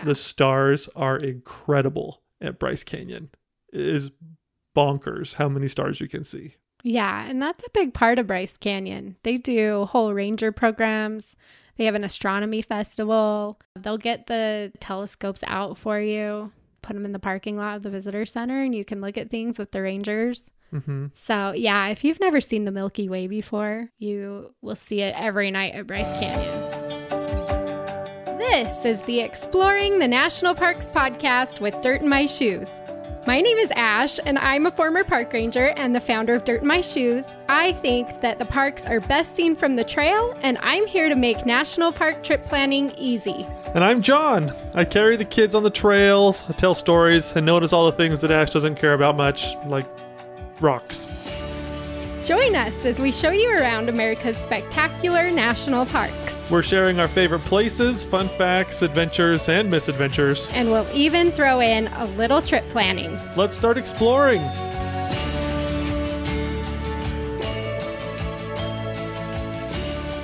The stars are incredible at Bryce Canyon. It is bonkers how many stars you can see. Yeah, and that's a big part of Bryce Canyon. They do whole ranger programs. They have an astronomy festival. They'll get the telescopes out for you, put them in the parking lot of the visitor center, and you can look at things with the rangers. Mm-hmm. So, yeah, if you've never seen the Milky Way before, you will see it every night at Bryce Canyon. This is the Exploring the National Parks podcast with Dirt in My Shoes. My name is Ash, and I'm a former park ranger and the founder of Dirt in My Shoes. I think that the parks are best seen from the trail, and I'm here to make national park trip planning easy. And I'm John. I carry the kids on the trails, I tell stories, and notice all the things that Ash doesn't care about much, like rocks. Join us as we show you around America's spectacular national parks. We're sharing our favorite places, fun facts, adventures, and misadventures. And we'll even throw in a little trip planning. Let's start exploring.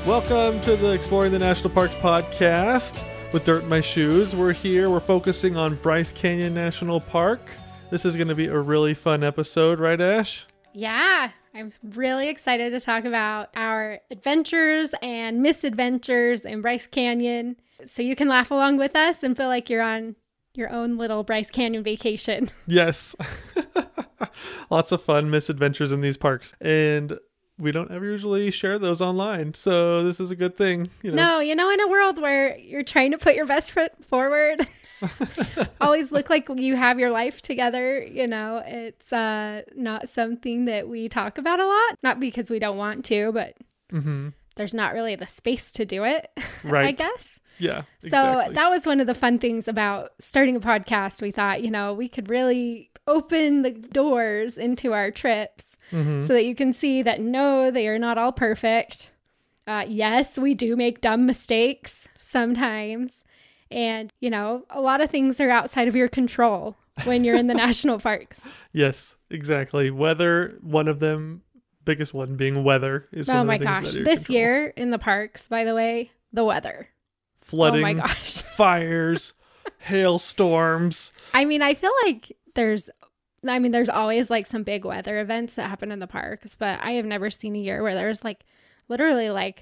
Welcome to the Exploring the National Parks podcast with Dirt in My Shoes. We're focusing on Bryce Canyon National Park. This is going to be a really fun episode, right, Ash? Yeah, I'm really excited to talk about our adventures and misadventures in Bryce Canyon. So you can laugh along with us and feel like you're on your own little Bryce Canyon vacation. Yes. Lots of fun misadventures in these parks. And we don't ever usually share those online. So this is a good thing. No, in a world where you're trying to put your best foot forward, always look like you have your life together. It's not something that we talk about a lot. Not because we don't want to, but there's not really the space to do it, right. I guess. Yeah, exactly. So that was one of the fun things about starting a podcast. We thought, we could really open the doors into our trips so that you can see that, no, they are not all perfect. Yes, we do make dumb mistakes sometimes. And, a lot of things are outside of your control when you're in the national parks. Yes, exactly. Weather, one of them, biggest one being weather is one of the things. Oh my gosh. This year in the parks, by the way, the weather. Flooding, oh my gosh. fires, hailstorms. I mean, I feel like there's always like some big weather events that happen in the parks, but I have never seen a year where there's literally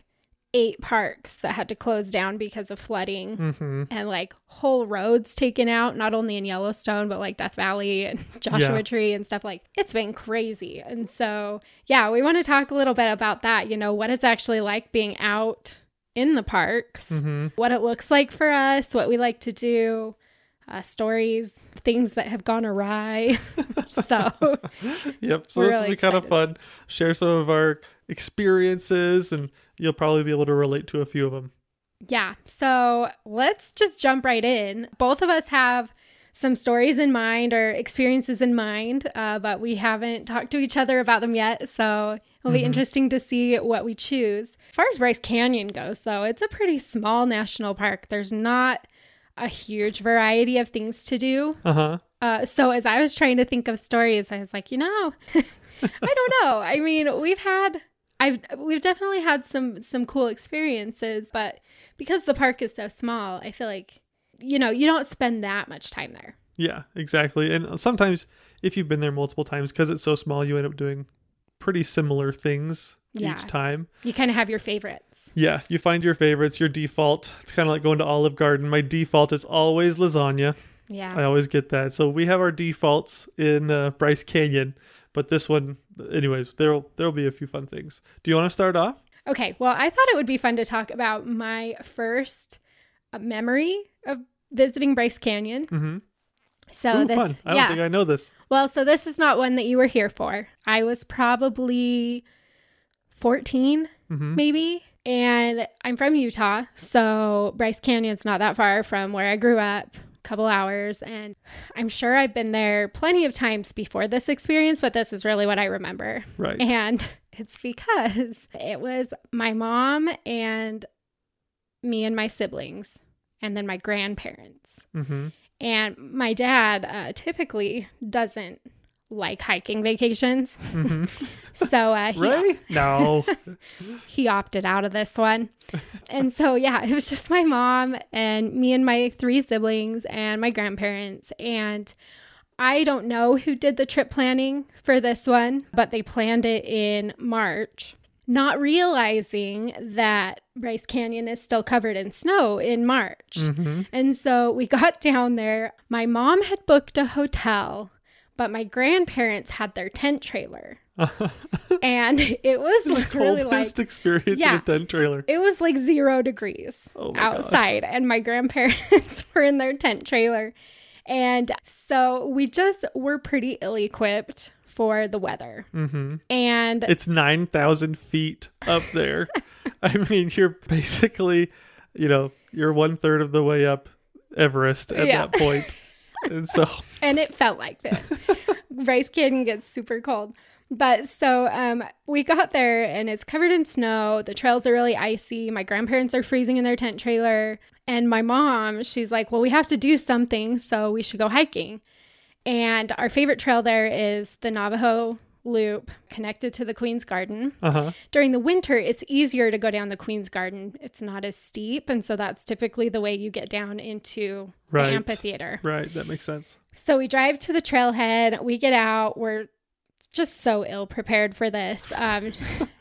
8 parks that had to close down because of flooding and whole roads taken out, not only in Yellowstone, but Death Valley and Joshua Tree and stuff. It's been crazy. And so, we want to talk a little bit about that, what it's actually like being out in the parks, what it looks like for us, what we like to do, stories, things that have gone awry. So yep. So this will be kind of fun. Share some of our experiences, and you'll probably be able to relate to a few of them. Yeah. So let's just jump right in. Both of us have some stories in mind or experiences in mind, but we haven't talked to each other about them yet. So it'll be interesting to see what we choose. As far as Bryce Canyon goes, though, it's a pretty small national park. There's not a huge variety of things to do. So as I was trying to think of stories, I was like, I don't know. I mean, we've definitely had some cool experiences, but because the park is so small, I feel like, you don't spend that much time there. Yeah, exactly. And sometimes if you've been there multiple times, because it's so small, you end up doing pretty similar things each time. You kind of have your favorites. Yeah, you find your favorites, your default. It's kind of like going to Olive Garden. My default is always lasagna. Yeah. I always get that. So we have our defaults in Bryce Canyon, but this one, anyways, there'll be a few fun things. Do you want to start off? Okay, well, I thought it would be fun to talk about my first memory of visiting Bryce Canyon. So fun. I don't think I know this. Well, so this is not one that you were here for. I was probably 14, maybe. And I'm from Utah. So Bryce Canyon's not that far from where I grew up, a couple hours. And I'm sure I've been there plenty of times before this experience, but this is really what I remember. Right. And it's because it was my mom and me and my siblings, and then my grandparents. And my dad typically doesn't like hiking vacations. So Ray? No. he opted out of this one. And so, yeah, it was just my mom and me and my 3 siblings and my grandparents. And I don't know who did the trip planning for this one, but they planned it in March, not realizing that Bryce Canyon is still covered in snow in March. And so we got down there. My mom had booked a hotel, but my grandparents had their tent trailer. And it was The literally coldest like, experience in a tent trailer. it was like 0 degrees outside. And my grandparents were in their tent trailer. And so we just were pretty ill-equipped for the weather. And it's 9,000 feet up there. I mean, you're basically, you're 1/3 of the way up Everest at that point. And so, and it felt like this. Bryce Canyon gets super cold. But so we got there and it's covered in snow. The trails are really icy. My grandparents are freezing in their tent trailer. And my mom, she's like, well, we have to do something, so we should go hiking. And our favorite trail there is the Navajo Loop connected to the Queen's Garden. During the winter, it's easier to go down the Queen's Garden. It's not as steep. And so that's typically the way you get down into the amphitheater. Right. That makes sense. So we drive to the trailhead. We get out. We're just so ill prepared for this.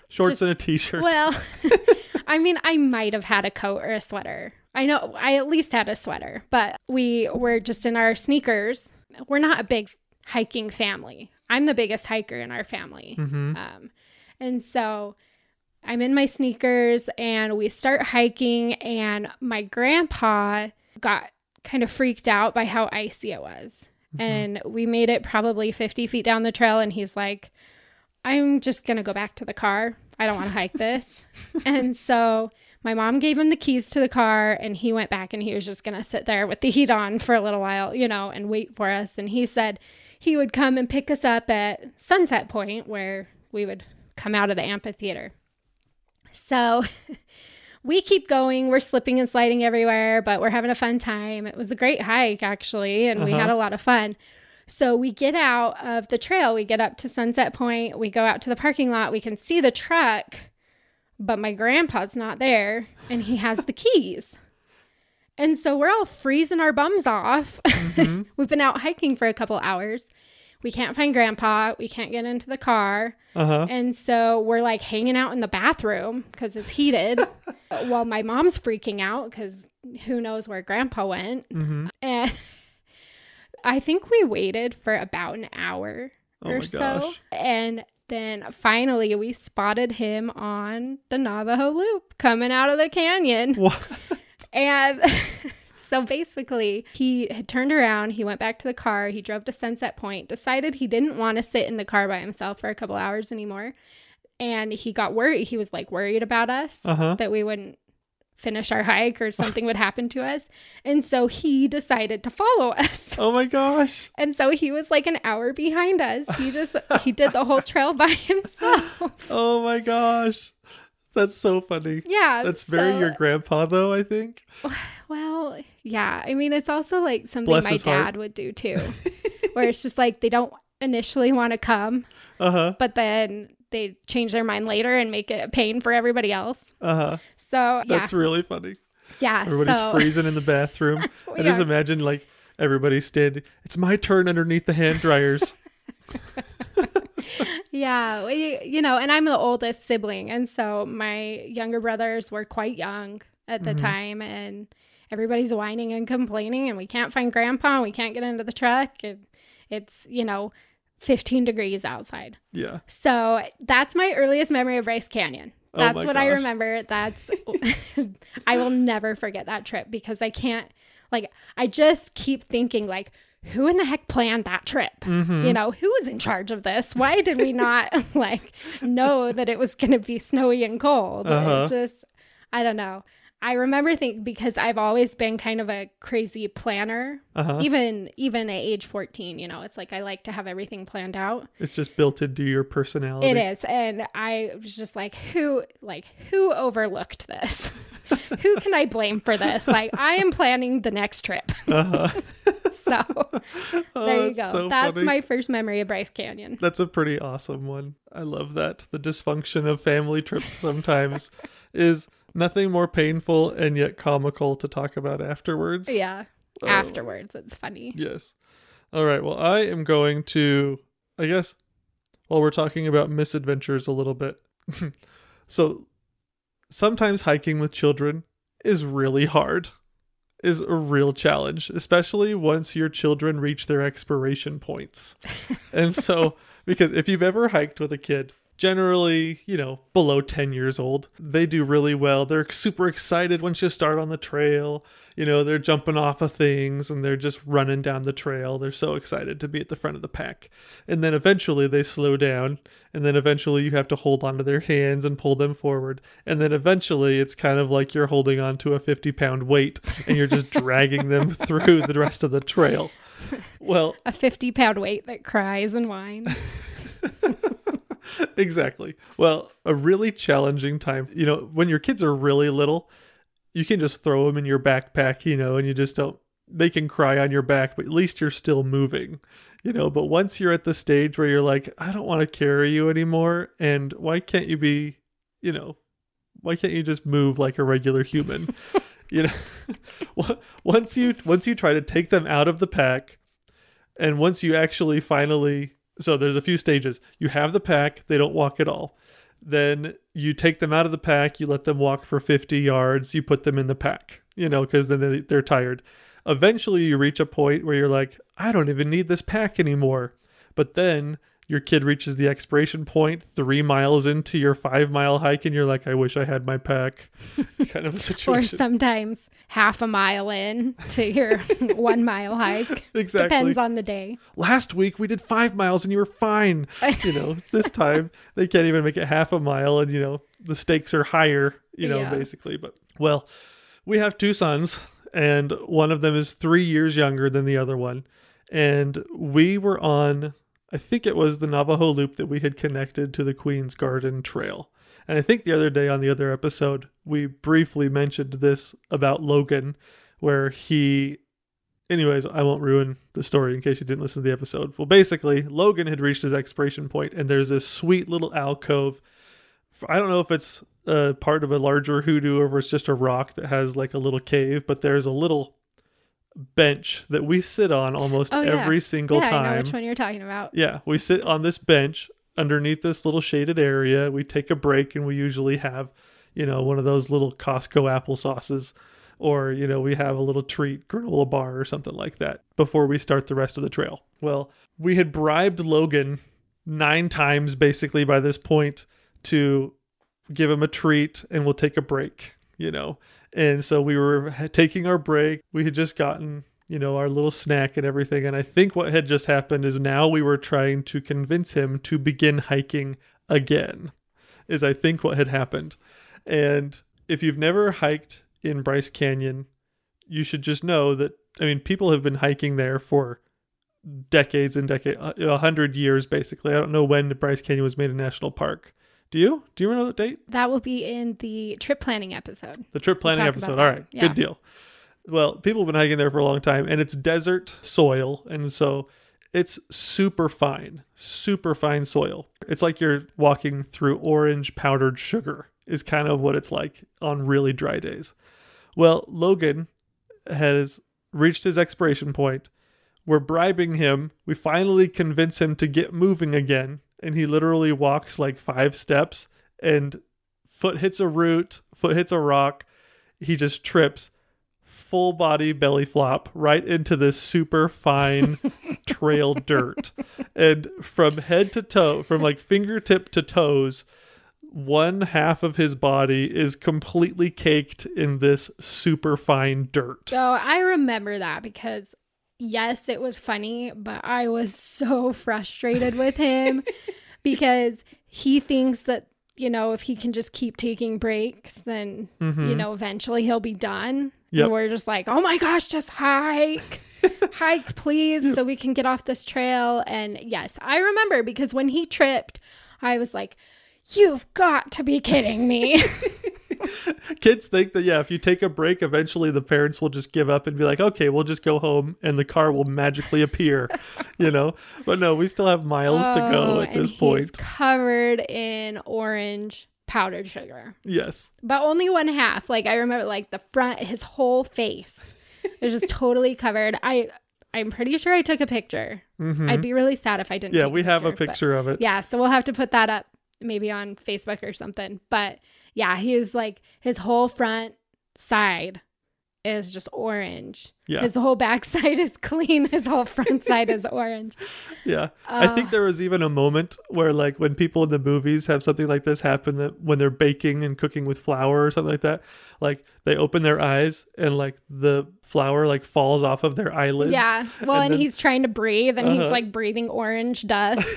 Shorts and a t-shirt. Well, I mean, I might have had a coat or a sweater. I know I at least had a sweater, but we were just in our sneakers. We're not a big hiking family. I'm the biggest hiker in our family. And so I'm in my sneakers and we start hiking, and my grandpa got kind of freaked out by how icy it was. And we made it probably 50 feet down the trail, and he's like, I'm just going to go back to the car. I don't want to hike this. And so my mom gave him the keys to the car, and he went back and he was just going to sit there with the heat on for a little while, and wait for us. And he said he would come and pick us up at Sunset Point, where we would come out of the amphitheater. So we keep going. We're slipping and sliding everywhere, but we're having a fun time. It was a great hike, actually, and we had a lot of fun. So we get out of the trail. We get up to Sunset Point. We go out to the parking lot. We can see the truck, but my grandpa's not there, and he has the keys. And so we're all freezing our bums off. We've been out hiking for a couple hours. We can't find Grandpa. We can't get into the car. And so we're like hanging out in the bathroom because it's heated while my mom's freaking out because who knows where Grandpa went. And I think we waited for about an hour or so. Gosh. And then finally we spotted him on the Navajo Loop coming out of the canyon. What? And so basically, he had turned around, he went back to the car, he drove to Sunset Point, decided he didn't want to sit in the car by himself for a couple hours anymore. And he got worried. He was like worried about us, that we wouldn't finish our hike or something would happen to us. And so he decided to follow us. Oh my gosh. And so he was like an hour behind us. He did the whole trail by himself. Oh my gosh. That's so funny. Yeah. That's very your grandpa, though, I think. Well, yeah. I mean, it's also like something my dad would do, too. Where it's just like they don't initially want to come, but then they change their mind later and make it a pain for everybody else. So, yeah. That's really funny. Yeah. Everybody's freezing in the bathroom. I just imagine, like, everybody standing. It's my turn underneath the hand dryers. Yeah, and I'm the oldest sibling, and so my younger brothers were quite young at the time, and everybody's whining and complaining, and we can't find Grandpa, and we can't get into the truck, and it's 15 degrees outside. Yeah. So that's my earliest memory of Bryce Canyon. That's what I remember. I will never forget that trip because I just keep thinking like, who in the heck planned that trip? Who was in charge of this? Why did we not know that it was going to be snowy and cold? I don't know. I remember thinking, because I've always been kind of a crazy planner, even at age 14, it's like I like to have everything planned out. It's just built into your personality. It is. And I was just like, who overlooked this? Who can I blame for this? Like, I am planning the next trip. So there you go. So That's funny. my first memory of Bryce Canyon. That's a pretty awesome one. I love that. The dysfunction of family trips sometimes is nothing more painful and yet comical to talk about afterwards. Yeah. Afterwards, it's funny. Yes. All right. Well, I am going to, I guess, while we're talking about misadventures a little bit. So sometimes hiking with children is really hard, is a real challenge, especially once your children reach their expiration points. And so, because if you've ever hiked with a kid, generally, below 10 years old, they do really well. They're super excited once you start on the trail. They're jumping off of things and they're just running down the trail. They're so excited to be at the front of the pack. And then eventually they slow down. And then eventually you have to hold onto their hands and pull them forward. And then eventually it's kind of like you're holding on to a 50-pound weight and you're just dragging them through the rest of the trail. Well, a 50-pound weight that cries and whines. Exactly. Well, a really challenging time. When your kids are really little, you can just throw them in your backpack, and you just don't, they can cry on your back, but at least you're still moving, but once you're at the stage where you're like, I don't want to carry you anymore. And why can't you be, why can't you just move like a regular human? Once you try to take them out of the pack, and once you actually finally, so there's a few stages. You have the pack, they don't walk at all. Then you take them out of the pack, you let them walk for 50 yards, you put them in the pack, because then they're tired. Eventually you reach a point where you're like, I don't even need this pack anymore. But then your kid reaches the expiration point 3 miles into your 5-mile hike and you're like, I wish I had my pack. Kind of a situation. Or sometimes half a mile in to your 1 mile hike. Exactly. Depends on the day. Last week we did 5 miles and you were fine. This time they can't even make it half a mile and, the stakes are higher, basically. But, well, we have 2 sons and one of them is 3 years younger than the other one. And we were on, I think it was the Navajo Loop that we had connected to the Queen's Garden Trail. And I think the other day on the other episode, we briefly mentioned this about Logan, where anyways, I won't ruin the story in case you didn't listen to the episode. Well, basically, Logan had reached his expiration point, and there's this sweet little alcove. I don't know if it's part of a larger hoodoo or if it's just a rock that has like a little cave, but there's a little bench that we sit on almost every single time. I know which one you're talking about. Yeah, we sit on this bench underneath this little shaded area. We take a break and we usually have, one of those little Costco applesauces or, we have a little treat, granola bar or something like that before we start the rest of the trail. Well, we had bribed Logan 9 times basically by this point to give him a treat and we'll take a break, And so we were taking our break. We had just gotten, our little snack and everything. And I think what had just happened is now we were trying to convince him to begin hiking again, is I think what had happened. And if you've never hiked in Bryce Canyon, you should just know that, people have been hiking there for decades and decades, 100 years, basically. I don't know when Bryce Canyon was made a national park. Do you know the date? That will be in the trip planning episode. The trip planning episode. All right. Yeah. Good deal. Well, people have been hiking there for a long time and it's desert soil. And so it's super fine soil. It's like you're walking through orange powdered sugar is kind of what it's like on really dry days. Well, Logan has reached his expiration point. We're bribing him. We finally convince him to get moving again. And he literally walks like 5 steps and foot hits a root, foot hits a rock. He just trips, full body belly flop right into this super fine trail dirt. And from head to toe, from like fingertip to toes, one half of his body is completely caked in this super fine dirt. Oh, I remember that because yes, it was funny, but I was so frustrated with him because he thinks that, if he can just keep taking breaks, then, eventually he'll be done. Yep. And we're just like, oh my gosh, just hike, please, so we can get off this trail. And yes, I remember because when he tripped, I was like, you've got to be kidding me. Kids think that, yeah, if you take a break, eventually the parents will just give up and be like, okay, we'll just go home and the car will magically appear, you know? But no, we still have miles to go at this point. He's covered in orange powdered sugar. Yes. But only one half. Like, I remember, like, the front, his whole face was just totally covered. I'm pretty sure I took a picture. Mm-hmm. I'd be really sad if I didn't. Yeah, we have a picture of it. Yeah, so we'll have to put that up maybe on Facebook or something. But yeah, he is like, his whole front side is just orange. Yeah. His whole back side is clean. His whole front side is orange. Yeah. I think there was even a moment where, like, when people in the movies have something like this happen, that when they're baking and cooking with flour or something like that, like they open their eyes and like the flour like falls off of their eyelids. Yeah. Well, and then he's trying to breathe and he's like breathing orange dust.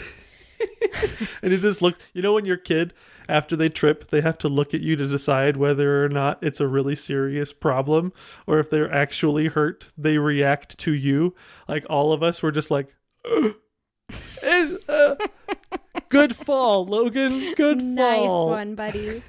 And it just looks, you know, when your kid, after they trip, they have to look at you to decide whether or not it's a really serious problem or if they're actually hurt, they react to you. Like, all of us were just like, good fall, Logan. Good fall. Nice one, buddy.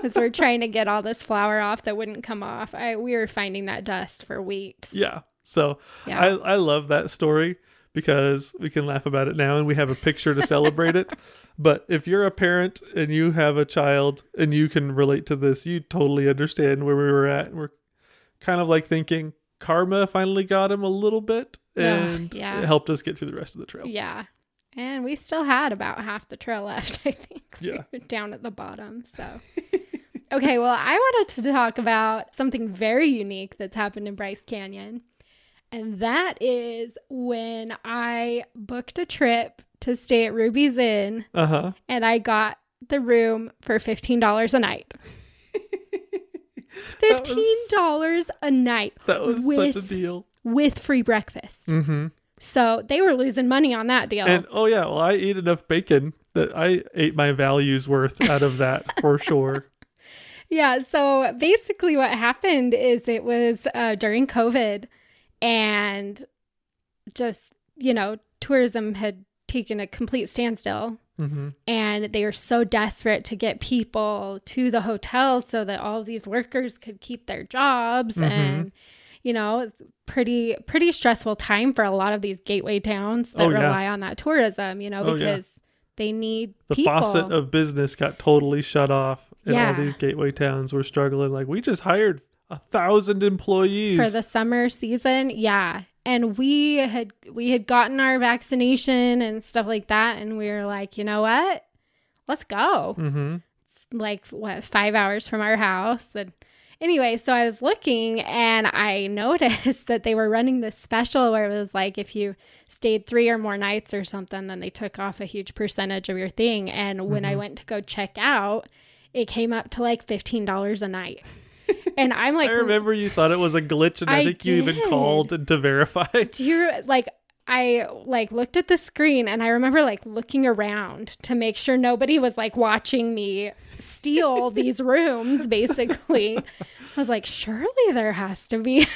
As we're trying to get all this flour off that wouldn't come off. We were finding that dust for weeks. Yeah. So yeah. I love that story, because we can laugh about it now and we have a picture to celebrate it. But if you're a parent and you have a child and you can relate to this, you totally understand where we were at. We're kind of like thinking karma finally got him a little bit, and it helped us get through the rest of the trail. Yeah. And we still had about half the trail left, I think. Yeah. We were down at the bottom. So, okay, well, I wanted to talk about something very unique that's happened in Bryce Canyon. And that is when I booked a trip to stay at Ruby's Inn. Uh-huh. And I got the room for $15 a night. $15 a night. That was such a deal. With free breakfast. Mm-hmm. So they were losing money on that deal. And, oh yeah, well, I ate enough bacon that I ate my value's worth out of that for sure. Yeah, so basically what happened is it was during COVID, and just, you know, tourism had taken a complete standstill. Mm-hmm. And they were so desperate to get people to the hotels so that all of these workers could keep their jobs. Mm-hmm. And, you know, it's pretty stressful time for a lot of these gateway towns that rely on that tourism, you know, because they need people. The faucet of business got totally shut off, and all these gateway towns were struggling. Like, we just hired 1,000 employees for the summer season. Yeah. And we had gotten our vaccination and stuff like that. And we were like, you know what? Let's go. Mm-hmm. It's like, 5 hours from our house. And anyway, so I was looking and I noticed that they were running this special where it was like, if you stayed 3 or more nights or something, then they took off a huge percentage of your thing. And when I went to go check out, it came up to like $15 a night. And I'm like, I remember you thought it was a glitch, and I think you even called to verify. I looked at the screen, and I remember like looking around to make sure nobody was like watching me steal these rooms. Basically, I was like, surely there has to be,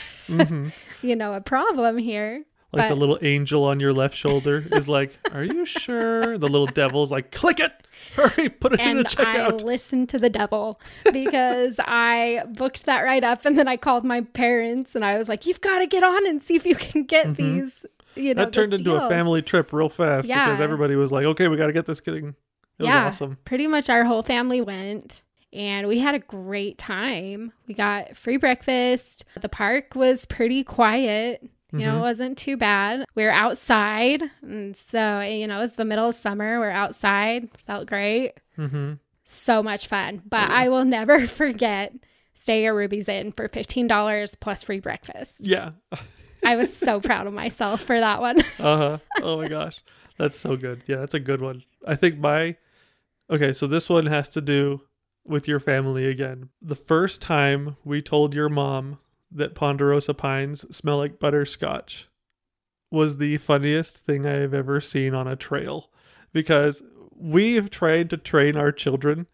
you know, a problem here. Like the little angel on your left shoulder is like, are you sure? The little devil's like, click it. Hurry, put it in the checkout. And I listened to the devil, because I booked that right up, and then I called my parents and I was like, you've got to get on and see if you can get these, you know, that turned into a family trip real fast, because everybody was like, okay, we got to get this thing. It was awesome. Pretty much our whole family went. And we had a great time. We got free breakfast. The park was pretty quiet. You know, it wasn't too bad. We were outside. And so, you know, it was the middle of summer. We're outside. Felt great. Mm-hmm. So much fun. But I will never forget staying at Ruby's Inn for $15 plus free breakfast. Yeah. I was so proud of myself for that one. Uh-huh. Oh my gosh. That's so good. Yeah, that's a good one. I think okay, so this one has to do with your family again. The first time we told your mom that Ponderosa pines smell like butterscotch was the funniest thing I've ever seen on a trail, because we've tried to train our children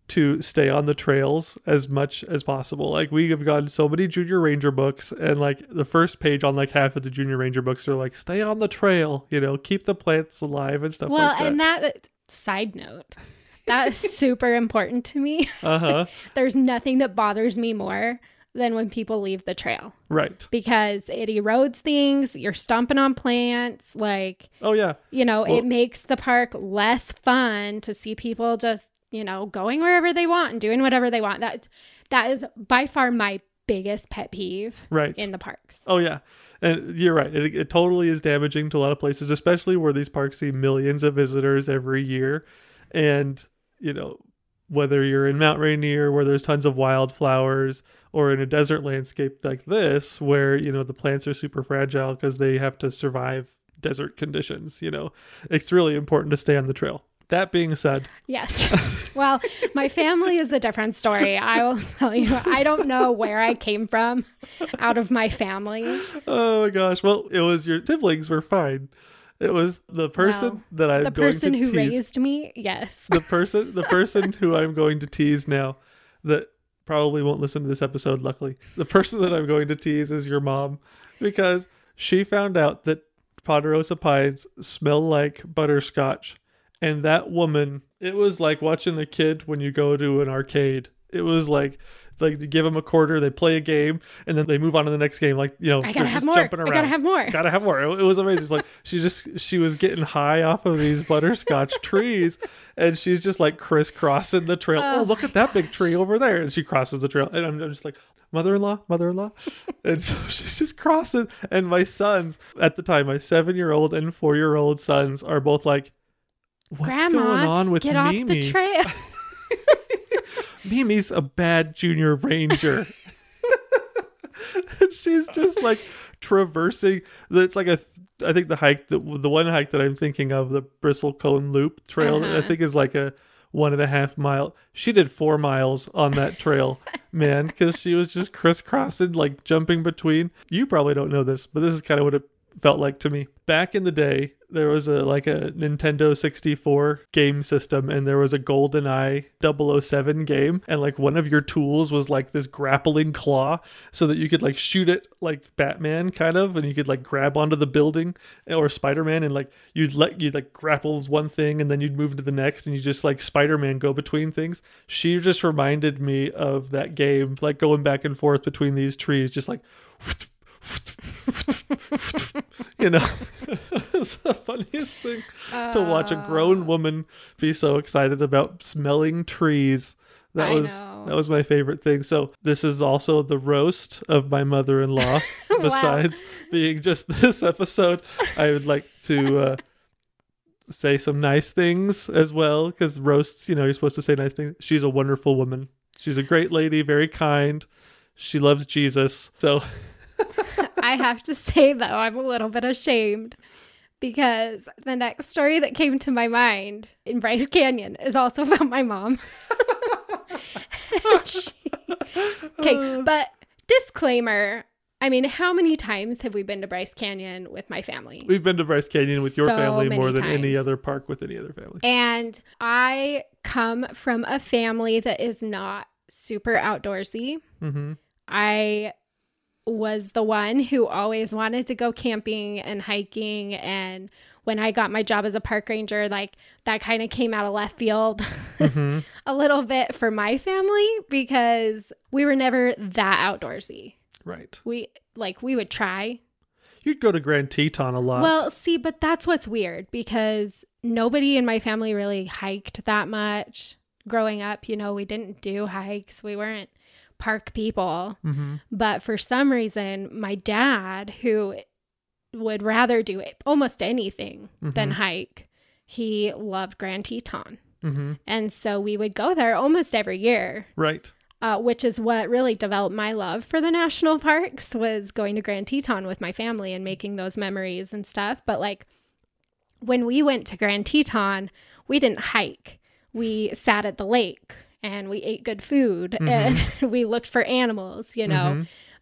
to stay on the trails as much as possible. Like, we have gotten so many Junior Ranger books, and like the first page on like half of the Junior Ranger books are like, stay on the trail, you know, keep the plants alive and stuff like that. Well, and that side note, That is super important to me. Uh-huh. There's nothing that bothers me more than when people leave the trail. Right. Because it erodes things, you're stomping on plants, like, Oh, yeah. it makes the park less fun to see people just, going wherever they want and doing whatever they want. That is by far my biggest pet peeve in the parks. Oh, yeah. And you're right. It totally is damaging to a lot of places, especially where these parks see millions of visitors every year. And, whether you're in Mount Rainier where there's tons of wildflowers, or in a desert landscape like this where, the plants are super fragile because they have to survive desert conditions, it's really important to stay on the trail. That being said. Yes. Well, my family is a different story. I will tell you, I don't know where I came from out of my family. Oh my gosh. Well, it was your siblings were fine. It was the person that I'm going to tease. The person who raised me, yes. The person who I'm going to tease now that probably won't listen to this episode, luckily. The person that I'm going to tease is your mom, because she found out that Ponderosa Pines smell like butterscotch. And that woman, it was like watching a kid when you go to an arcade. It was like you give them a quarter, they play a game, and then they move on to the next game. Like, I gotta have more. Jumping around. I gotta have more. Gotta have more. It was amazing. It's like she was getting high off of these butterscotch trees, and she's just like crisscrossing the trail. Oh, look at that big tree over there. And she crosses the trail. And I'm just like, mother-in-law. And so she's just crossing. And my sons, at the time, my 7-year-old and 4-year-old sons are both like, what's Grandma, going on with get Mimi? Off the trail. Mimi's a bad junior ranger. And she's just like traversing. It's like I think the hike, the one hike that I'm thinking of, the Bristlecone Loop Trail, I think is like a 1.5 mile. She did 4 miles on that trail, man, because she was just crisscrossing, like jumping between. You probably don't know this, but this is kind of what it felt like to me. Back in the day, there was a Nintendo 64 game system, and there was a GoldenEye 007 game, and like one of your tools was like this grappling claw, so that you could like shoot it like Batman kind of, and you could like grab onto the building, or Spider-Man, and like you'd like grapple one thing and then you'd move to the next, and you just like Spider-Man go between things. She just reminded me of that game, like going back and forth between these trees, just like it's the funniest thing to watch a grown woman be so excited about smelling trees. That was my favorite thing. So this is also the roast of my mother-in-law. Besides being just this episode, I would like to say some nice things as well, because roasts, you're supposed to say nice things. She's a wonderful woman. She's a great lady, very kind. She loves Jesus. So I have to say, though, I'm a little bit ashamed, because the next story that came to my mind in Bryce Canyon is also about my mom. Okay, but disclaimer, I mean, how many times have we been to Bryce Canyon with my family? We've been to Bryce Canyon with your So family more than many any times. other park with any other family. And I come from a family that is not super outdoorsy. Mm-hmm. I was the one who always wanted to go camping and hiking, and when I got my job as a park ranger, like that kind of came out of left field Mm-hmm. a little bit for my family, because we were never that outdoorsy. Right. We would try. You'd go to Grand Teton a lot. Well, see, but that's what's weird, because nobody in my family really hiked that much growing up. We didn't do hikes. We weren't park people. Mm-hmm. But for some reason, my dad, who would rather do almost anything than hike, he loved Grand Teton. Mm-hmm. And so we would go there almost every year. Right. Which is what really developed my love for the national parks, was going to Grand Teton with my family and making those memories and stuff. But like when we went to Grand Teton, we didn't hike. We sat at the lake and we ate good food and we looked for animals,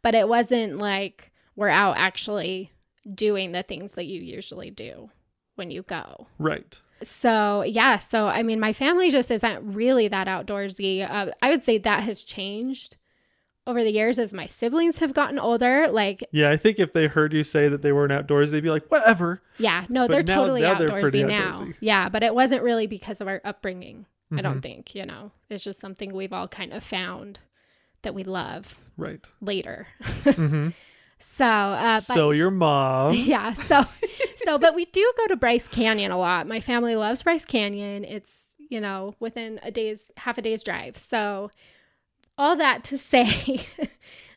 but it wasn't like we're out actually doing the things that you usually do when you go. Right. So, yeah. So, I mean, my family just isn't really that outdoorsy. I would say that has changed over the years as my siblings have gotten older. Yeah, I think if they heard you say that they weren't outdoors, they'd be like, whatever. Yeah, no, But they're now totally they're pretty outdoorsy now. outdoorsy. Yeah, but it wasn't really because of our upbringing. I don't think, it's just something we've all kind of found that we love Right. later. Mm-hmm. So your mom. Yeah. But we do go to Bryce Canyon a lot. My family loves Bryce Canyon. It's, within half a day's drive. So all that to say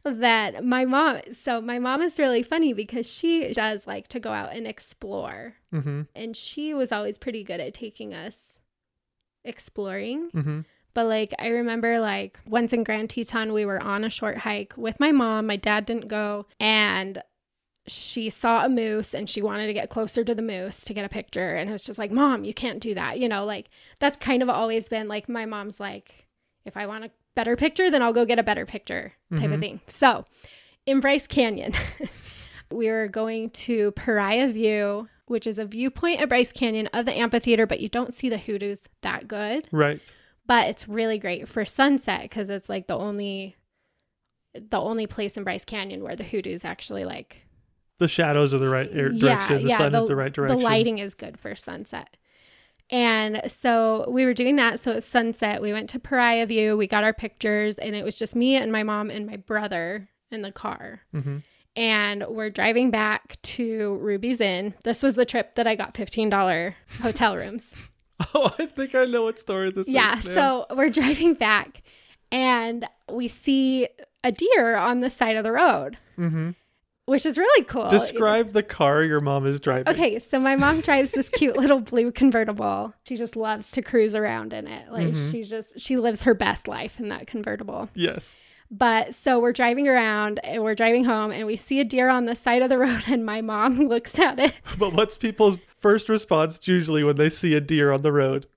that my mom is really funny because she does like to go out and explore. Mm-hmm. And she was always pretty good at taking us exploring. Mm-hmm. But like, I remember like once in Grand Teton, we were on a short hike with my mom. My dad didn't go, and she saw a moose and she wanted to get closer to the moose to get a picture. And it was just like, Mom, you can't do that. Like that's kind of always been like, my mom's like, if I want a better picture, then I'll go get a better picture type of thing. So in Bryce Canyon, we were going to Pariah View, which is a viewpoint at Bryce Canyon of the amphitheater, but you don't see the hoodoos that good. Right. But it's really great for sunset because it's like the only place in Bryce Canyon where the hoodoos actually like. The shadows are the right direction. The sun is the right direction. The lighting is good for sunset. And so we were doing that. So at sunset, we went to Pariah View. We got our pictures, and it was just me and my mom and my brother in the car. Mm-hmm. And we're driving back to Ruby's Inn. This was the trip that I got $15 hotel rooms. Oh, I think I know what story this is. Yeah. So we're driving back, and we see a deer on the side of the road. Mm-hmm. Which is really cool. Describe the car your mom is driving. Okay, so my mom drives this cute little blue convertible. She just loves to cruise around in it. Like she lives her best life in that convertible. Yes. But so we're driving around and we're driving home and we see a deer on the side of the road and my mom looks at it. But what's people's first response usually when they see a deer on the road?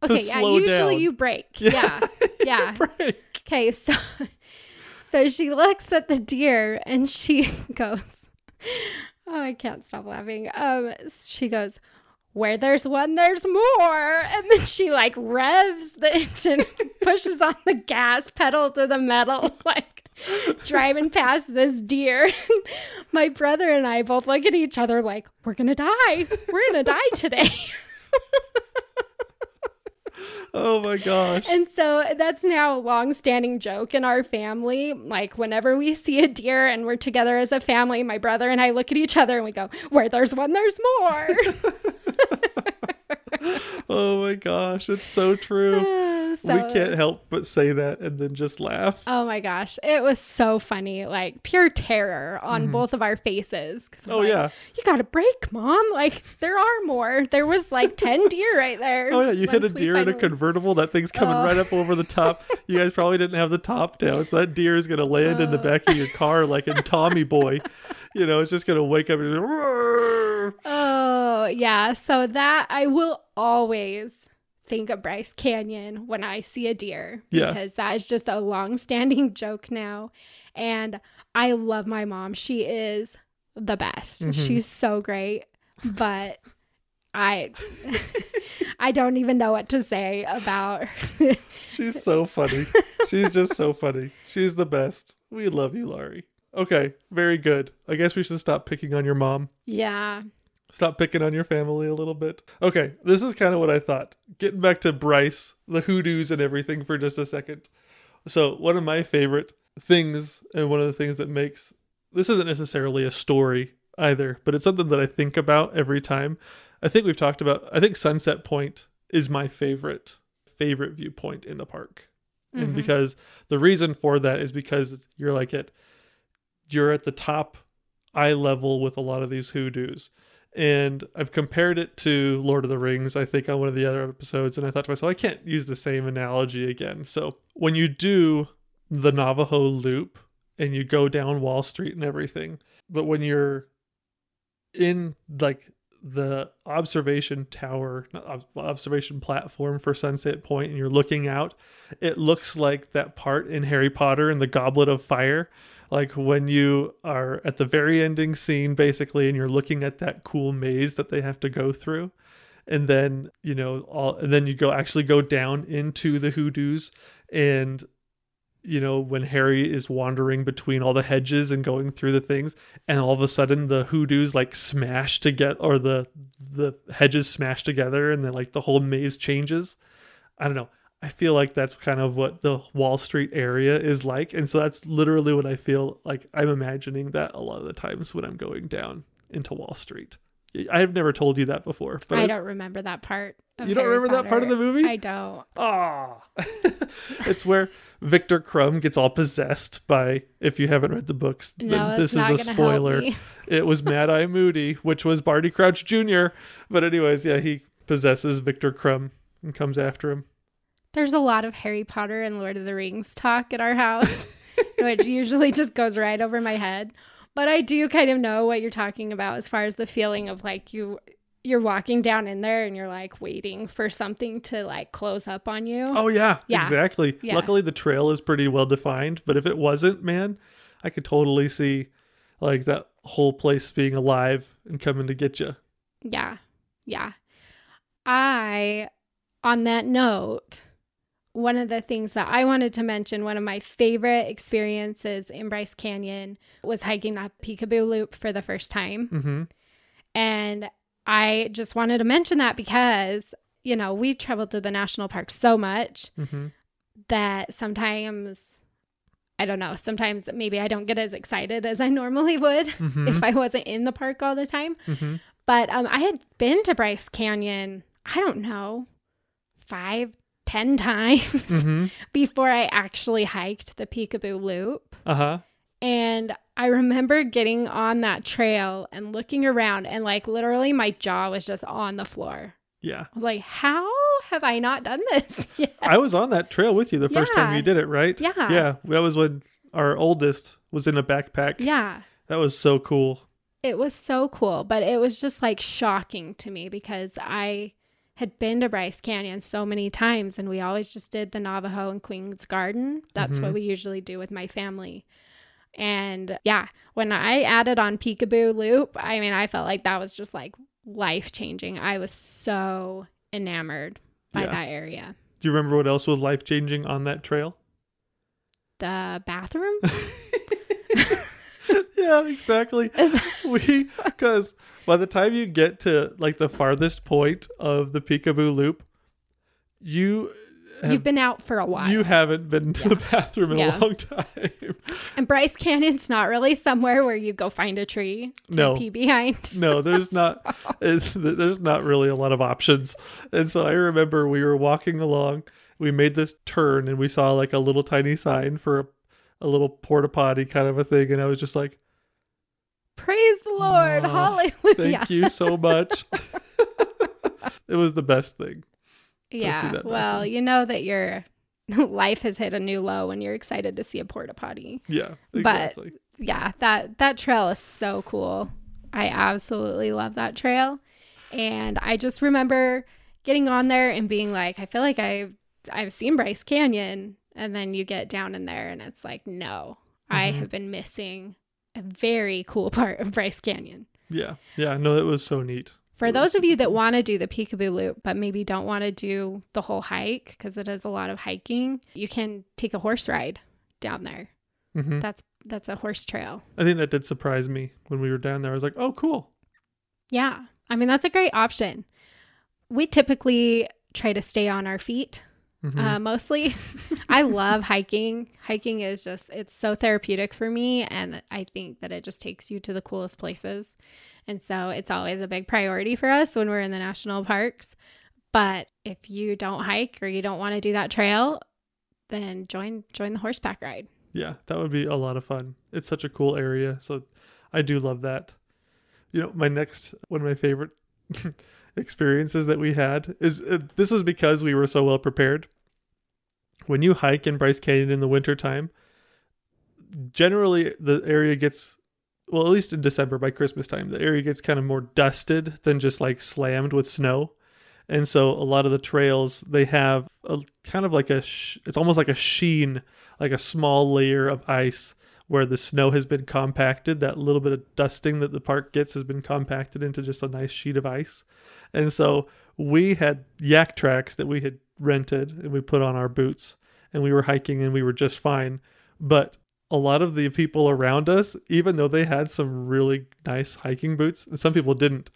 Okay, yeah, usually you brake. Yeah. Yeah. Brake. Okay, So she looks at the deer and she goes, oh, I can't stop laughing. She goes, where there's one, there's more. And then she like revs the engine, pushes on the gas pedal to the metal, like driving past this deer. My brother and I both look at each other like, we're going to die. We're going to die today. Oh my gosh. And so that's now a long-standing joke in our family. Like whenever we see a deer and we're together as a family, my brother and I look at each other and we go, where there's one, there's more. Oh my gosh, it's so true. We can't help but say that and then just laugh. Oh my gosh, it was so funny. Like pure terror on both of our faces. Oh like, yeah, you got to brake, Mom. Like there are more. There was like 10 deer right there. Oh yeah, you hit a deer in a convertible. That thing's coming right up over the top. You guys probably didn't have the top down, so that deer is gonna land in the back of your car like in Tommy Boy. It's just gonna wake up and just, oh yeah. So that I will always think of Bryce Canyon when I see a deer because that is just a long-standing joke now. And I love my mom. She is the best. Mm-hmm. She's so great. But I don't even know what to say about her. She's so funny. She's just so funny. She's the best. We love you, Laurie. Okay, very good. I guess we should stop picking on your mom. Yeah. Stop picking on your family a little bit. Okay, this is kind of what I thought. Getting back to Bryce, the hoodoos and everything for just a second. So one of my favorite things, and one of the things that makes, this isn't necessarily a story either, but it's something that I think about every time. I think we've talked about, I think Sunset Point is my favorite viewpoint in the park. Mm-hmm. And because the reason for that is because you're at the top eye level with a lot of these hoodoos. And I've compared it to Lord of the Rings, I think, on one of the other episodes. And I thought to myself, I can't use the same analogy again. So when you do the Navajo Loop and you go down Wall Street and everything, but when you're in like the observation platform for Sunset Point and you're looking out, it looks like that part in Harry Potter and the Goblet of Fire. Like when you are at the very ending scene, basically, and you're looking at that cool maze that they have to go through. And then, and then you go down into the hoodoos. And, when Harry is wandering between all the hedges and going through the things, and all of a sudden the hoodoos like smash together, or the hedges smash together, and then like the whole maze changes. I don't know. I feel like that's kind of what the Wall Street area is like. And so that's literally what I feel like I'm imagining that a lot of the times when I'm going down into Wall Street. I have never told you that before, but I don't remember that part of you don't Harry remember that part of the Potter. movie? I don't. Ah, it's where Victor Crumb gets all possessed by, if you haven't read the books, No, then it's this is not a gonna help spoiler. me. It was Mad Eye Moody, which was Barty Crouch Jr. But anyways, yeah, he possesses Victor Crumb and comes after him. There's a lot of Harry Potter and Lord of the Rings talk at our house, which usually just goes right over my head. But I do kind of know what you're talking about as far as the feeling of like you're walking down in there and you're like waiting for something to like close up on you. Oh, yeah, Yeah. exactly. Yeah. Luckily, the trail is pretty well defined. But if it wasn't, man, I could totally see like that whole place being alive and coming to get you. Yeah. Yeah. On that note, one of the things that I wanted to mention, one of my favorite experiences in Bryce Canyon was hiking that Peekaboo Loop for the first time. Mm-hmm. And I just wanted to mention that because, we traveled to the national park so much Mm-hmm. that sometimes, I don't know, sometimes maybe I don't get as excited as I normally would Mm-hmm. if I wasn't in the park all the time. Mm-hmm. But I had been to Bryce Canyon, I don't know, 5-10 times Mm-hmm. before I actually hiked the Peekaboo Loop. Uh-huh. And I remember getting on that trail and looking around and like literally my jaw was just on the floor. Yeah. I was like, how have I not done this yet? I was on that trail with you the first time Yeah. you did it, right? Yeah. Yeah. That was when our oldest was in a backpack. Yeah. That was so cool. It was so cool, but it was just like shocking to me because I had been to Bryce Canyon so many times and we always just did the Navajo and Queen's Garden. That's what we usually do with my family. And yeah, when I added on Peekaboo Loop, I mean, I felt like that was just like life changing. I was so enamored by Yeah. that area. Do you remember what else was life-changing on that trail? The bathroom? Yeah, exactly. Because by the time you get to like the farthest point of the Peekaboo Loop, You've been out for a while. you haven't been to the bathroom in Yeah. a long time. And Bryce Canyon's not really somewhere where you go find a tree to No. pee behind. No, there's not. There's not really a lot of options. And so I remember we were walking along. We made this turn and we saw like a little tiny sign for a little porta potty kind of a thing, and I was just like, Praise the Lord. Oh, Hallelujah. "Thank you so much." It was the best thing. Yeah. that Well, bathroom. you know that your life has hit a new low when you're excited to see a porta potty. Yeah, But- exactly. Yeah, that trail is so cool. I absolutely love that trail. And I just remember getting on there and being like, I feel like I've seen Bryce Canyon. And then you get down in there and it's like, no, I Mhm. have been missing a very cool part of Bryce Canyon. Yeah, no, it was so neat. For It was those of you super that cool. want to do the Peekaboo Loop, but maybe don't want to do the whole hike because it is a lot of hiking, you can take a horse ride down there. Mhm. That's a horse trail. I think that did surprise me when we were down there. I was like, oh, cool. Yeah. I mean, that's a great option. We typically try to stay on our feet. Mhm. Mostly. I love hiking. Hiking is just, it's so therapeutic for me. And I think that it just takes you to the coolest places. And so it's always a big priority for us when we're in the national parks. But if you don't hike or you don't want to do that trail, then join the horseback ride. Yeah, that would be a lot of fun. It's such a cool area. So I do love that. One of my favorite experiences that we had is this was because we were so well prepared. When you hike in Bryce Canyon in the wintertime, generally the area gets, well, at least in December by Christmas time, the area gets kind of more dusted than just like slammed with snow. And so a lot of the trails, they have a kind of like it's almost like a sheen, like a small layer of ice where the snow has been compacted. That little bit of dusting that the park gets has been compacted into just a nice sheet of ice. And so we had yak tracks that we had rented and we put on our boots and we were hiking and we were just fine. But a lot of the people around us, even though they had some really nice hiking boots, and some people didn't,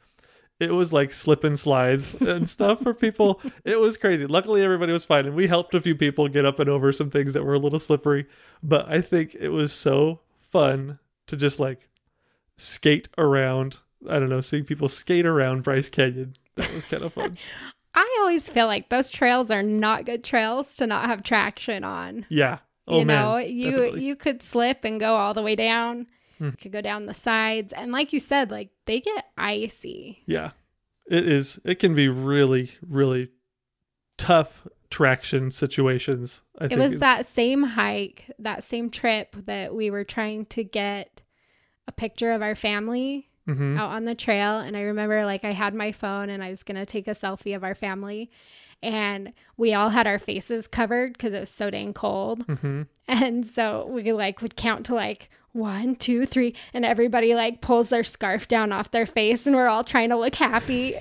it was like slip and slides and stuff for people. It was crazy. Luckily, everybody was fine. And we helped a few people get up and over some things that were a little slippery. But I think it was so fun to just like skate around. I don't know, seeing people skate around Bryce Canyon. That was kind of fun. I always feel like those trails are not good trails to not have traction on. Yeah. Oh, you know, man. you could slip and go all the way down. You could go down the sides. And like you said, like they get icy. Yeah. It can be really, really tough traction situations. I think it was that same hike, that same trip that we were trying to get a picture of our family out on the trail. And I remember like I had my phone and I was going to take a selfie of our family. And we all had our faces covered because it was so dang cold. And so we like would count to like 1, 2, 3, and everybody like pulls their scarf down off their face, and we're all trying to look happy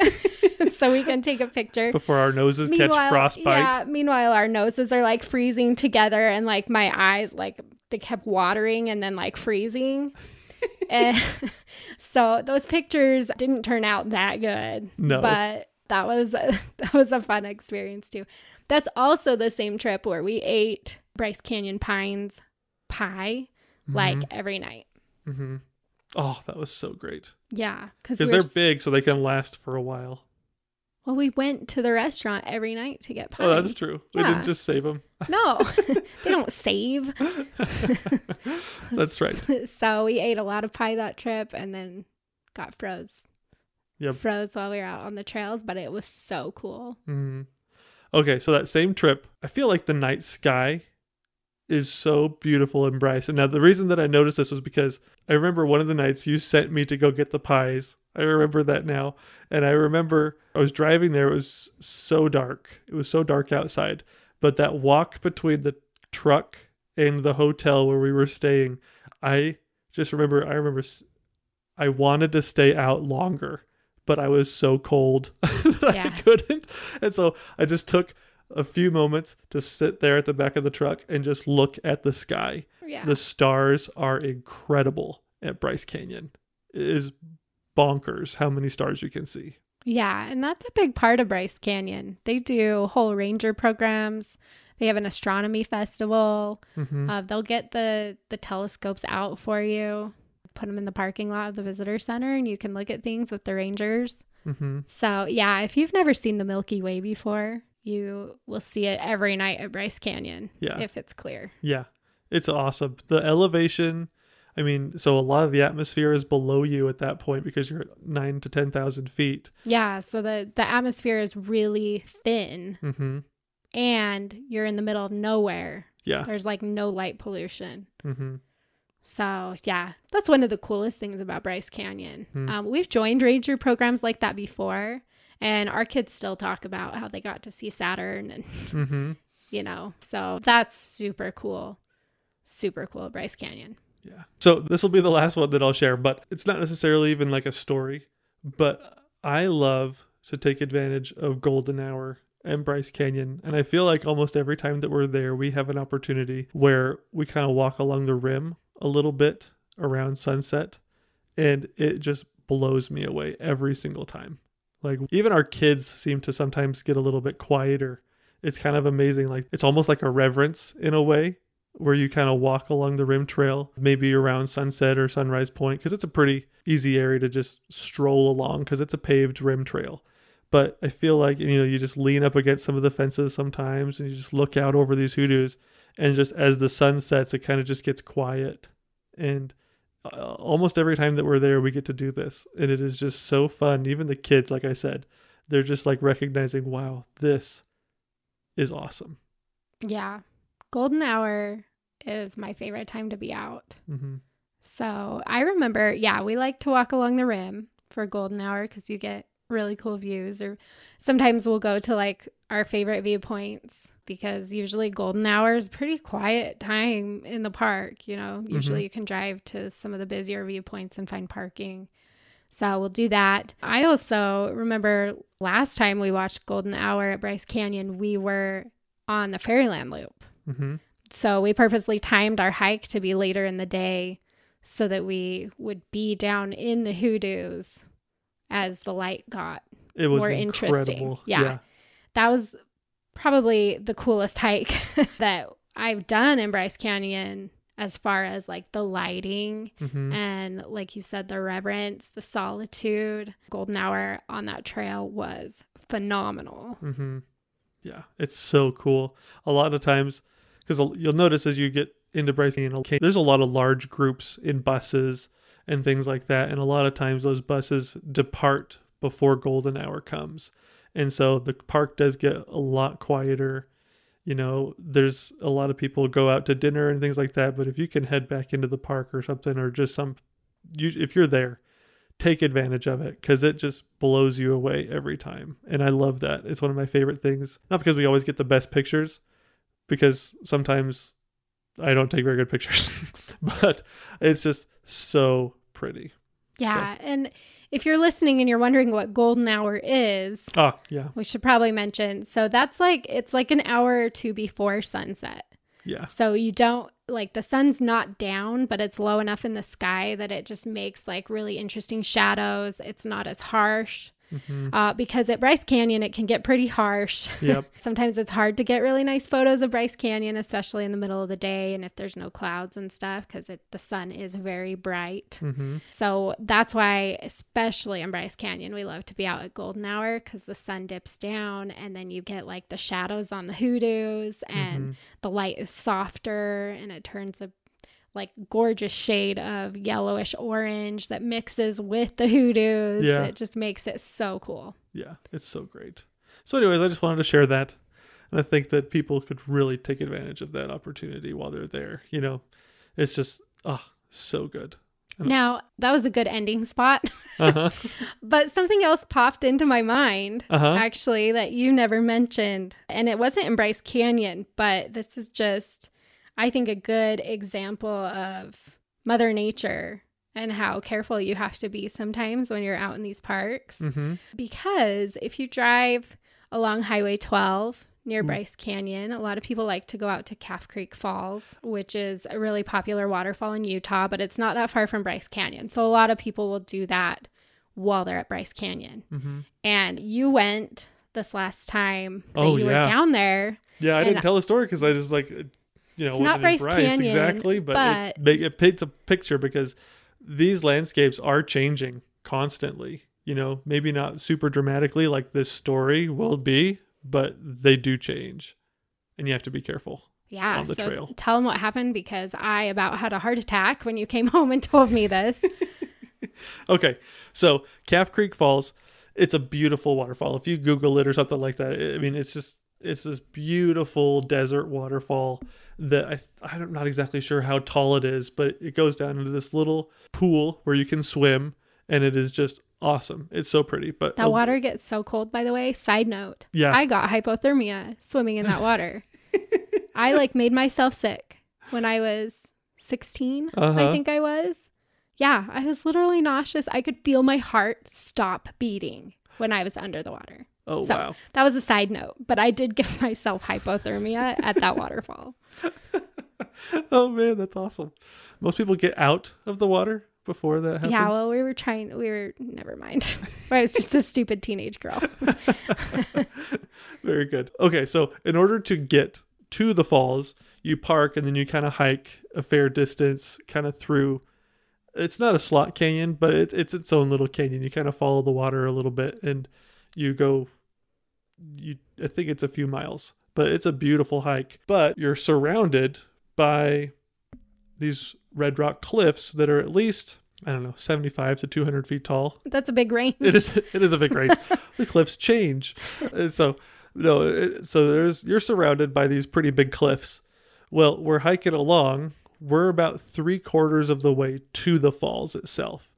so we can take a picture before our noses catch frostbite. Yeah. Meanwhile, our noses are like freezing together, and like my eyes like they kept watering and then like freezing. And so those pictures didn't turn out that good. No, but that was a fun experience too. That's also the same trip where we ate Bryce Canyon Pines pie like every night. Oh, that was so great. Yeah, because they're big, so they can last for a while. Well, we went to the restaurant every night to get pie. Oh, that's true. Yeah. They didn't just save them. No, they don't save. That's right. So we ate a lot of pie that trip and then got froze. Yep. Froze while we were out on the trails, but it was so cool. Okay, so that same trip, I feel like the night sky is so beautiful in Bryce. And now the reason that I noticed this was because I remember one of the nights you sent me to go get the pies. I remember that now. And I remember I was driving there. It was so dark. It was so dark outside. But that walk between the truck and the hotel where we were staying, I remember I wanted to stay out longer, but I was so cold that I couldn't. And so I just took a few moments to sit there at the back of the truck and just look at the sky. Yeah. The stars are incredible at Bryce Canyon. It is bonkers how many stars you can see. Yeah, and that's a big part of Bryce Canyon. They do whole ranger programs. They have an astronomy festival. They'll get the telescopes out for you, put them in the parking lot of the visitor center, and you can look at things with the rangers. So yeah, if you've never seen the Milky Way before, you will see it every night at Bryce Canyon. Yeah, if it's clear. Yeah, it's awesome. The elevation, I mean, so a lot of the atmosphere is below you at that point because you're at 9,000 to 10,000 feet. Yeah, so the atmosphere is really thin, and you're in the middle of nowhere. Yeah, there's like no light pollution. So yeah, that's one of the coolest things about Bryce Canyon. We've joined ranger programs like that before, and our kids still talk about how they got to see Saturn and, you know, so that's super cool at Bryce Canyon. Yeah. So this will be the last one that I'll share, but it's not necessarily even like a story, but I love to take advantage of golden hour and Bryce Canyon. And I feel like almost every time that we're there, we have an opportunity where we kind of walk along the rim a little bit around sunset, and it just blows me away every single time. Like even our kids seem to sometimes get a little bit quieter. It's kind of amazing. Like it's almost like a reverence in a way where you kind of walk along the rim trail, maybe around sunset or sunrise point, because it's a pretty easy area to just stroll along because it's a paved rim trail. But I feel like, you know, you just lean up against some of the fences sometimes and you just look out over these hoodoos, and just as the sun sets, it kind of just gets quiet. And almost every time that we're there, we get to do this. And it is just so fun. Even the kids, like I said, they're just like recognizing, wow, this is awesome. Yeah. Golden hour is my favorite time to be out. So I remember, we like to walk along the rim for golden hour because you get really cool views. Or sometimes we'll go to like our favorite viewpoints because usually golden hour is pretty quiet time in the park. You know, usually you can drive to some of the busier viewpoints and find parking. So we'll do that. I also remember last time we watched golden hour at Bryce Canyon, we were on the Fairyland Loop. So we purposely timed our hike to be later in the day so that we would be down in the hoodoos as the light got It was more incredible. interesting. Yeah. That was probably the coolest hike that I've done in Bryce Canyon, as far as like the lighting and, like you said, the reverence, the solitude. Golden hour on that trail was phenomenal. Yeah, it's so cool. A lot of times, because you'll notice as you get into Bryce Canyon, there's a lot of large groups in buses and things like that. And a lot of times those buses depart before golden hour comes. And so the park does get a lot quieter. You know, there's a lot of people go out to dinner and things like that. But if you can head back into the park or something, or just if you're there, take advantage of it, because it just blows you away every time. And I love that. It's one of my favorite things. Not because we always get the best pictures, because sometimes I don't take very good pictures, but it's just so pretty. Yeah. So. And if you're listening and you're wondering what golden hour is, we should probably mention. So that's it's like an hour or two before sunset. Yeah. So you don't, like, the sun's not down, but it's low enough in the sky that it just makes like really interesting shadows. It's not as harsh. Because at Bryce Canyon, it can get pretty harsh. Yep. Sometimes it's hard to get really nice photos of Bryce Canyon, especially in the middle of the day and if there's no clouds and stuff, because the sun is very bright. So that's why, especially in Bryce Canyon, we love to be out at golden hour, because the sun dips down and then you get like the shadows on the hoodoos and the light is softer and it turns a like gorgeous shade of yellowish orange that mixes with the hoodoos. Yeah. It just makes it so cool. Yeah, it's so great. So anyways, I just wanted to share that. And I think that people could really take advantage of that opportunity while they're there. You know, it's just, so good. Now, that was a good ending spot. But something else popped into my mind, actually, that you never mentioned. And it wasn't in Bryce Canyon, but this is just, I think, a good example of Mother Nature and how careful you have to be sometimes when you're out in these parks. Because if you drive along Highway 12 near Bryce Canyon, a lot of people like to go out to Calf Creek Falls, which is a really popular waterfall in Utah, but it's not that far from Bryce Canyon. So a lot of people will do that while they're at Bryce Canyon. And you went this last time that you were down there. Yeah, I didn't tell a story because I just it's not Bryce Canyon, exactly, but it paints a picture, because these landscapes are changing constantly. You know, maybe not super dramatically like this story will be, but they do change, and you have to be careful. Yeah, on the trail. Tell them what happened, because I about had a heart attack when you came home and told me this. Okay, so Calf Creek Falls, it's a beautiful waterfall. If you Google it or something like that, I mean, it's this beautiful desert waterfall that I'm not exactly sure how tall it is, but it goes down into this little pool where you can swim, and it is just awesome. It's so pretty. But that water gets so cold, by the way. Side note. Yeah. I got hypothermia swimming in that water. I made myself sick when I was 16, I think I was. Yeah, I was literally nauseous. I could feel my heart stop beating when I was under the water. Oh, so, wow. That was a side note, but I did give myself hypothermia at that waterfall. Oh, man, that's awesome. Most people get out of the water before that happens. Yeah, well, never mind. I was just a stupid teenage girl. Very good. Okay, so in order to get to the falls, you park and then you kind of hike a fair distance kind of through. It's not a slot canyon, but it's its own little canyon. You kind of follow the water a little bit and you go, I think it's a few miles, but it's a beautiful hike. But you're surrounded by these red rock cliffs that are at least, 75 to 200 feet tall. That's a big range. It is a big range. The cliffs change. So you're surrounded by these pretty big cliffs. Well, we're hiking along. We're about 3/4 of the way to the falls itself.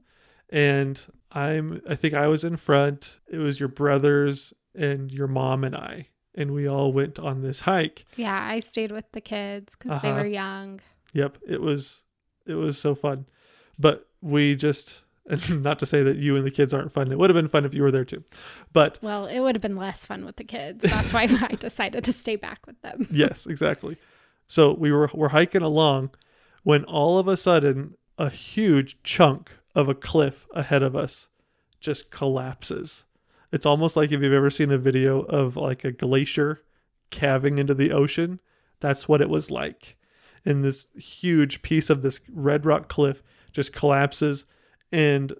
And I think I was in front. It was your brothers and your mom and I. And we all went on this hike. Yeah, I stayed with the kids because they were young. Yep, it was so fun. But we just, and not to say that you and the kids aren't fun. It would have been fun if you were there too. But well, it would have been less fun with the kids. That's why I decided to stay back with them. Yes, exactly. So we're hiking along when all of a sudden a huge chunk of a cliff ahead of us just collapses. It's almost like if you've ever seen a video of like a glacier calving into the ocean. That's what it was like. And this huge piece of this red rock cliff just collapses, and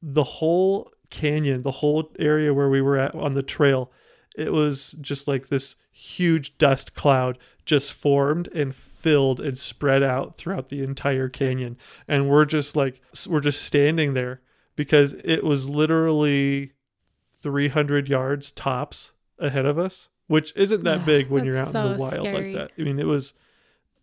the whole canyon, the whole area where we were at on the trail, it was just like this huge dust cloud just formed and filled and spread out throughout the entire canyon. And we're just standing there because it was literally 300 yards tops ahead of us, which isn't that big when you're out in the wild like that. I mean, it was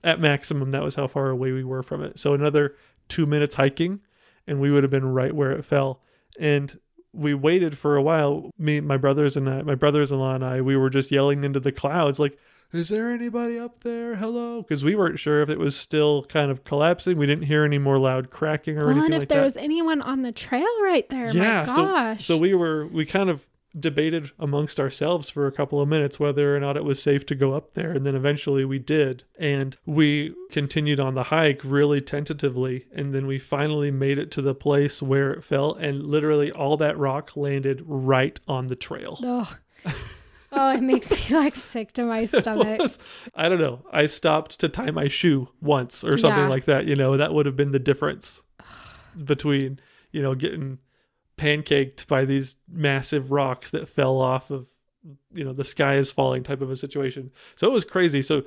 at maximum, that was how far away we were from it. So another 2 minutes hiking and we would have been right where it fell. And we waited for a while. Me, my brothers-in-law and I, we were just yelling into the clouds like, is there anybody up there? Hello? Because we weren't sure if it was still kind of collapsing. We didn't hear any more loud cracking or anything like that. And if there was anyone on the trail right there, yeah, my gosh. So we kind of debated amongst ourselves for a couple of minutes whether or not it was safe to go up there. And then eventually we did. And we continued on the hike really tentatively. And then we finally made it to the place where it fell. And literally all that rock landed right on the trail. Oh. Oh, it makes me like sick to my stomach. I don't know. I stopped to tie my shoe once or something like that. You know, that would have been the difference between, you know, getting pancaked by these massive rocks that fell off of, you know, the sky is falling type of a situation. So it was crazy. So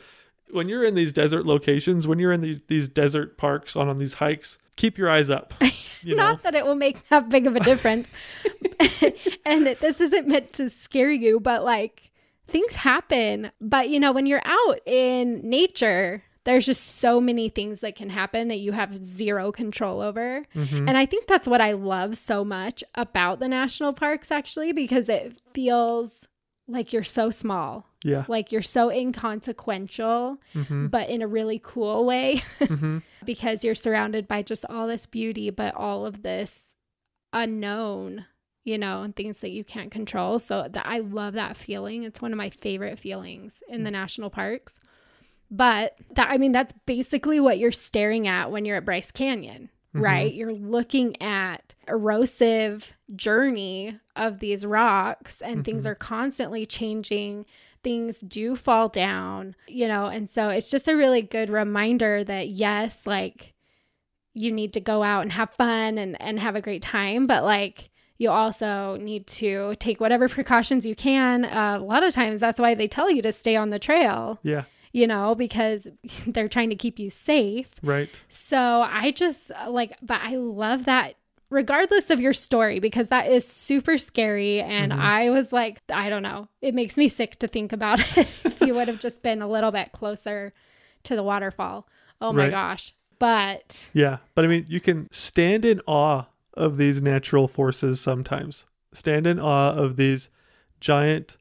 when you're in these desert locations, when you're in these desert parks on these hikes, keep your eyes up. Not that it will make that big of a difference. And this isn't meant to scare you, but like things happen. But, you know, when you're out in nature, there's just so many things that can happen that you have zero control over. Mm-hmm. And I think that's what I love so much about the national parks, actually, because it feels like you're so small. Yeah. Like you're so inconsequential, mm-hmm. but in a really cool way, mm-hmm. because you're surrounded by just all this beauty, but all of this unknown, you know, and things that you can't control. So I love that feeling. It's one of my favorite feelings in the national parks. But that's basically what you're staring at when you're at Bryce Canyon, mm-hmm. right? You're looking at erosive journey of these rocks, and mm-hmm. things are constantly changing. Things do fall down, you know, and so it's just a really good reminder that yes, like you need to go out and have fun and have a great time, but like you also need to take whatever precautions you can. A lot of times that's why they tell you to stay on the trail. Yeah. You know, because they're trying to keep you safe. Right. So I just but I love that regardless of your story, because that is super scary. And mm-hmm. I was like, I don't know. It makes me sick to think about it. If you would have just been a little bit closer to the waterfall. Oh my gosh. But yeah, but I mean, you can stand in awe of these natural forces sometimes. Stand in awe of these giant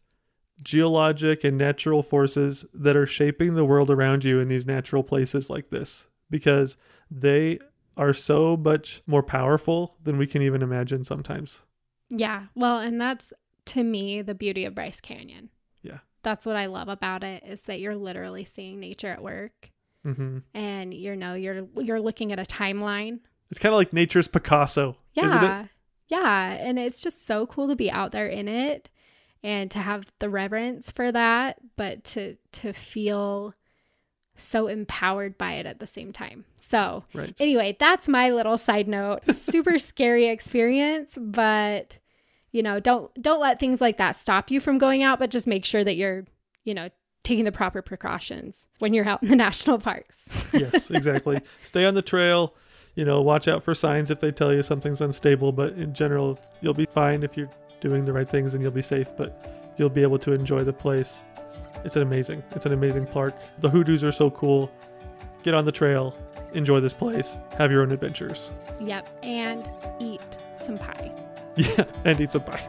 geologic and natural forces that are shaping the world around you in these natural places like this, because they are so much more powerful than we can even imagine sometimes. Yeah. Well, and that's to me the beauty of Bryce Canyon. Yeah. That's what I love about it, is that you're literally seeing nature at work. Mm-hmm. And you know, you're looking at a timeline. It's kind of like nature's Picasso, isn't it? Yeah. And it's just so cool to be out there in it. And to have the reverence for that, but to feel so empowered by it at the same time. So Anyway, that's my little side note. Super scary experience, but you know, don't let things like that stop you from going out, but just make sure that you're, you know, taking the proper precautions when you're out in the national parks. Yes, exactly. Stay on the trail, you know, watch out for signs if they tell you something's unstable, but in general, you'll be fine if you're doing the right things and you'll be safe, but you'll be able to enjoy the place. It's an amazing park. The hoodoos are so cool. Get on the trail, enjoy this place, have your own adventures. Yep, and eat some pie. Yeah, and eat some pie.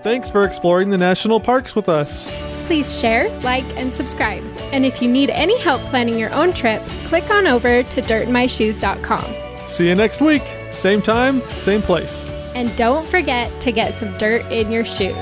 Thanks for exploring the national parks with us. Please share, like, and subscribe. And if you need any help planning your own trip, click on over to dirtinmyshoes.com. See you next week. Same time, same place. And don't forget to get some dirt in your shoes.